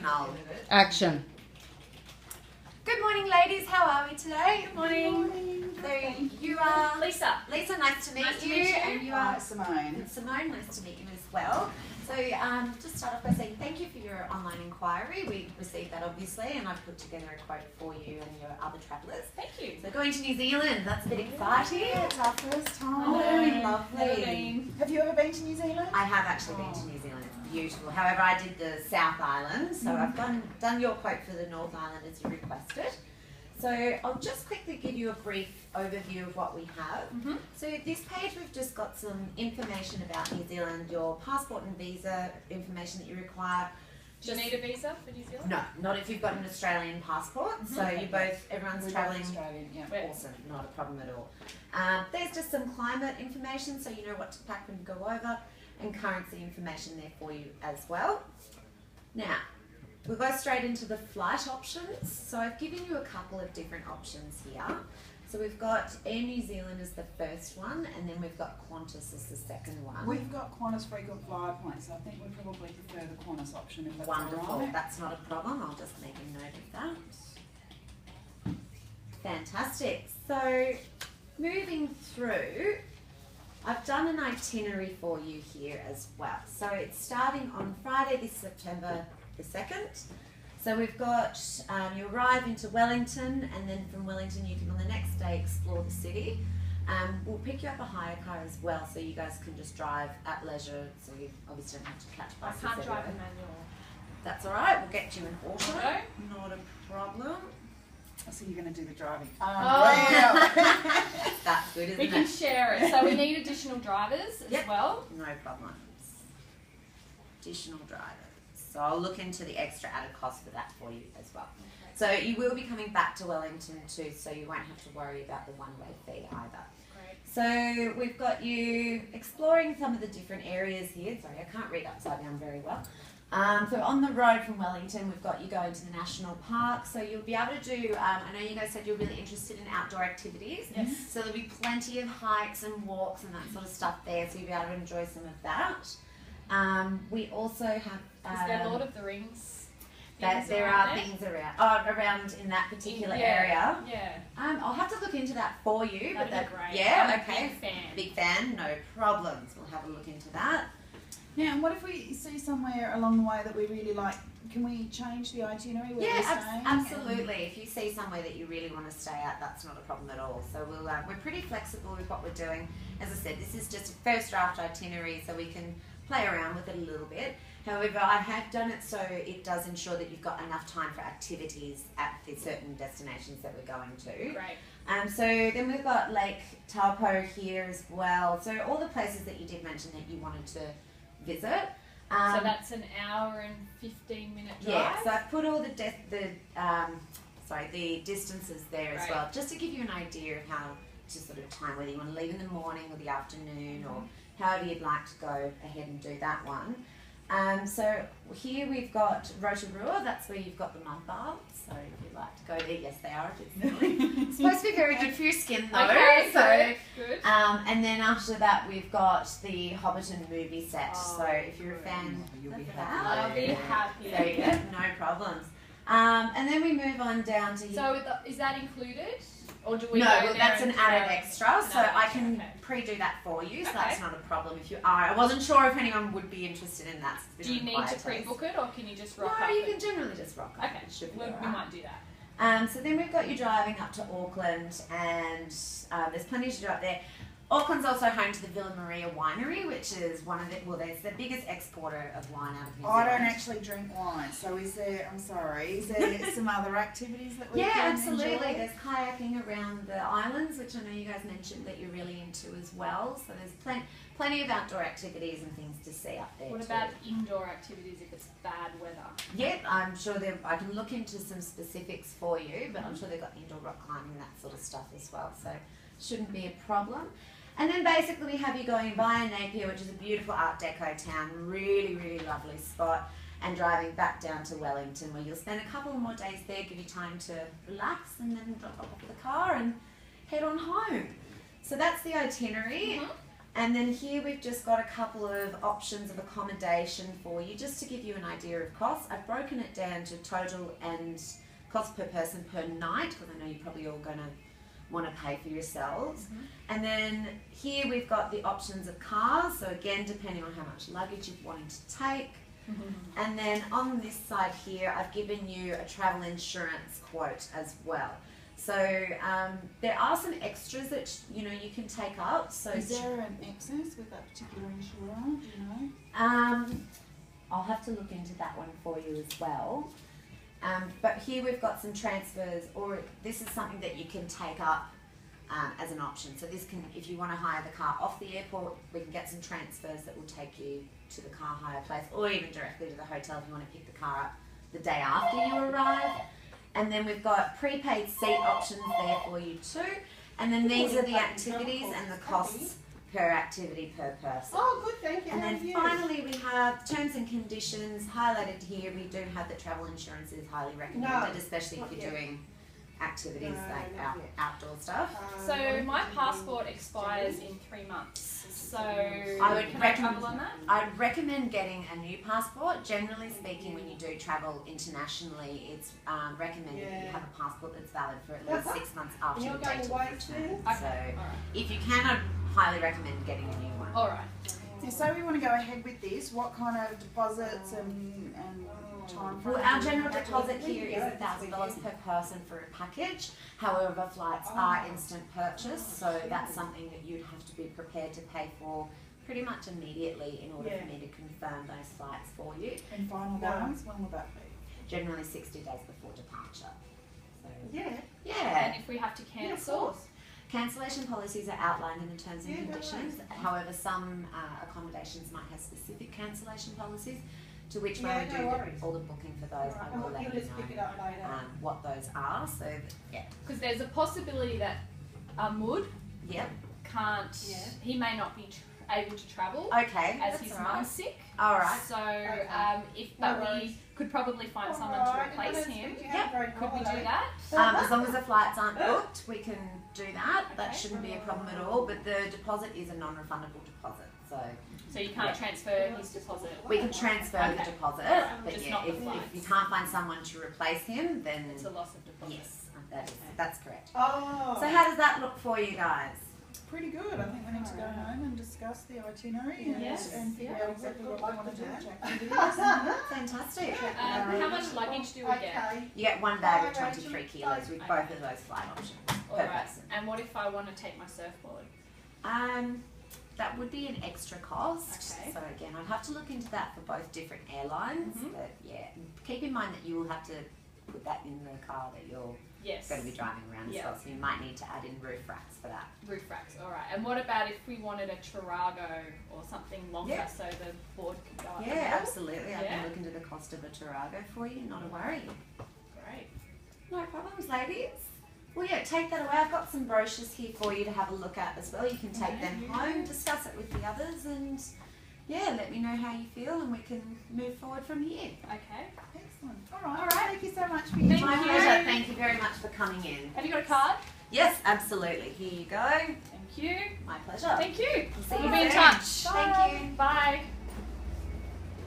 hold. Action. Good morning, ladies. How are we today? Good morning. So you are Lisa. Lisa, nice to meet Nice to you. meet you. And you are Simone. Simone, nice to meet you as well. So just start off by saying thank you for your online inquiry. We received that obviously, and I've put together a quote for you and your other travellers. Thank you. So going to New Zealand, that's a bit exciting. Yeah, it's our first time. Oh, Never lovely. been. Have you ever been to New Zealand? I have actually been to New Zealand. It's beautiful. However, I did the South Island, so I've done your quote for the North Island as you requested. So I'll just quickly give you a brief overview of what we have. So this page we've just got some information about New Zealand, your passport and visa information that you require. Do you need a visa for New Zealand? No, not if you've got an Australian passport. So you both, everyone's travelling. Australian, yeah. Awesome, not a problem at all. There's just some climate information so you know what to pack when you go over, and currency information there for you as well. Now, we'll go straight into the flight options. So I've given you a couple of different options here. So we've got Air New Zealand as the first one, and then we've got Qantas as the second one. We've got Qantas frequent flyer points, so I think we probably prefer the Qantas option if that's Wonderful, all right. that's not a problem. I'll just make a note of that. Fantastic. So moving through, I've done an itinerary for you here as well. So it's starting on Friday this September the 2nd. So we've got, you arrive into Wellington, and then from Wellington you can on the next day explore the city. We'll pick you up a hire car as well, so you guys can just drive at leisure, so you obviously don't have to catch I buses can't drive a everywhere. manual. That's alright, we'll get you an auto. Auto? Not a problem. So you're going to do the driving. Oh. That's good, isn't We can it? share it. So we need additional drivers Yep. as well. No problems. Additional drivers. So I'll look into the extra added cost for that for you as well. So you will be coming back to Wellington too, so you won't have to worry about the one-way fee either. Great. So we've got you exploring some of the different areas here. Sorry, I can't read upside down very well. So on the road from Wellington, we've got you going to the national park. So you'll be able to do, I know you guys said you're really interested in outdoor activities. Yes. So there'll be plenty of hikes and walks and that sort of stuff there, so you'll be able to enjoy some of that. We also have... Is there Lord of the Rings? That there are things around in that particular area. Yeah. I'll have to look into that for you. That'd but be great. Yeah, I'm okay. a big fan. Big fan, no problems. We'll have a look into that. Now, and what if we see somewhere along the way that we really like? Can we change the itinerary where we're staying? Absolutely. If you see somewhere that you really want to stay at, that's not a problem at all. So we're pretty flexible with what we're doing. As I said, this is just a first draft itinerary, so we can play around with it a little bit. However, I have done it so it does ensure that you've got enough time for activities at the certain destinations that we're going to. Great. So then we've got Lake Taupo here as well. So all the places that you did mention that you wanted to visit. So that's an hour and 15-minute drive? Yeah, so I've put all the distances there as Right. well, just to give you an idea of how to sort of time, whether you want to leave in the morning or the afternoon or however you'd like to go ahead and do that one. So here we've got Rotorua, that's where you've got the mud baths. So if you'd like to go there, yes they are. It's supposed to be very good for your skin though. Okay, so good. and then after that we've got the Hobbiton movie set. Oh, so if you're a fan You'll be of happy. that, I'll be happy. there you go, no problems. And then we move on down to So is that included? Or do we no, go well, there that's an and added try- extra, so No, I can okay. pre-do that for you, so Okay. that's not a problem if you are. I wasn't sure if anyone would be interested in that. Do you need to pre-book it, or can you just rock No, up? you can generally just rock up. Okay, It should be we alright. might do that. So then we've got you driving up to Auckland, and there's plenty to do up there. Auckland's also home to the Villa Maria Winery, which is one of the, well, there's the biggest exporter of wine out of New Zealand. I don't actually drink wine, so is there some other activities that we Yeah, can absolutely. enjoy? There's kayaking around the islands, which I know you guys mentioned that you're really into as well. So there's plenty of outdoor activities and things to see up there. What too. about indoor activities if it's bad weather? Yeah, I'm sure I can look into some specifics for you, but I'm sure they've got indoor rock climbing and that sort of stuff as well. So shouldn't be a problem. And then basically we have you going via Napier, which is a beautiful Art Deco town, really, really lovely spot, and driving back down to Wellington, where you'll spend a couple more days there, give you time to relax, and then drop off the car and head on home. So that's the itinerary. And then here we've just got a couple of options of accommodation for you, just to give you an idea of cost. I've broken it down to total and cost per person per night, because I know you're probably all going to want to pay for yourselves. And then here we've got the options of cars, so again depending on how much luggage you're wanting to take. And then on this side here I've given you a travel insurance quote as well. So there are some extras that you can take up. So is there an excess with that particular insurer? Do you know? I'll have to look into that one for you as well. But here we've got some transfers, or this is something that you can take up as an option. So this can, if you want to hire the car off the airport, we can get some transfers that will take you to the car hire place, or even directly to the hotel if you want to pick the car up the day after you arrive. And then we've got prepaid seat options there for you too. And then these are the activities and the costs per activity per person. Oh, good, thank you. And then finally we have terms and conditions highlighted here. We do have that travel insurance is highly recommended, especially if you're doing activities like outdoor stuff. So my passport expires in 3 months. So can I travel on that? I'd recommend getting a new passport. Generally speaking, when you do travel internationally, it's recommended that you have a passport that's valid for at least 6 months after your date of return. So if you can, I'd highly recommend getting a new one. All right. So we want to go ahead with this. What kind of deposits and time? Well, our general deposit here is $1,000 per person for a package. However, flights are instant purchase, so that's something that you'd have to be prepared to pay for pretty much immediately in order for me to confirm those flights for you. And final balance, when will that be? Generally 60 days before departure. So, Yeah. yeah. And if we have to cancel? Cancellation policies are outlined in the terms and conditions. However, some accommodations might have specific cancellation policies, to which when we do all the booking for those, I will let you know what those are. So, Because there's a possibility that Ahmud can't, he may not be able to travel as his mum's sick. Alright. So we could probably find someone to replace him. Could we do that? As long as the flights aren't booked, we can do that. That shouldn't be a problem at all. But the deposit is a non-refundable deposit. So you can't transfer his deposit? We can transfer the deposit, but Just yeah, not the if flights. you can't find someone to replace him, then It's a loss of deposit. yes, that's correct. Oh. So how does that look for you guys? Pretty good. I think we need to go home and discuss the itinerary and figure out exactly what we want to do, which activities. Fantastic. How much luggage do we get? You get one bag of 23 kilos with both of those flight options per Alright. person. And what if I want to take my surfboard? That would be an extra cost. Okay. So again, I'd have to look into that for both different airlines. But yeah, keep in mind that you will have to put that in the car that you're going to be driving around as well. So you might need to add in roof racks for that. Roof racks, alright. And what about if we wanted a Tarago or something longer so the board could go up the Yeah, hill? absolutely. I can look into the cost of a Tarago for you, not a worry. Great. No problems, ladies. Well, yeah, take that away. I've got some brochures here for you to have a look at as well. You can take them home, discuss it with the others, and yeah, let me know how you feel, and we can move forward from here. Okay. Excellent. All right. Thank you so much for your Thank My you. pleasure. Thank you very much for coming in. Have you got a card? Yes, absolutely. Here you go. Thank you. My pleasure. Thank you. See you We'll be in soon. touch. Thank you. Bye.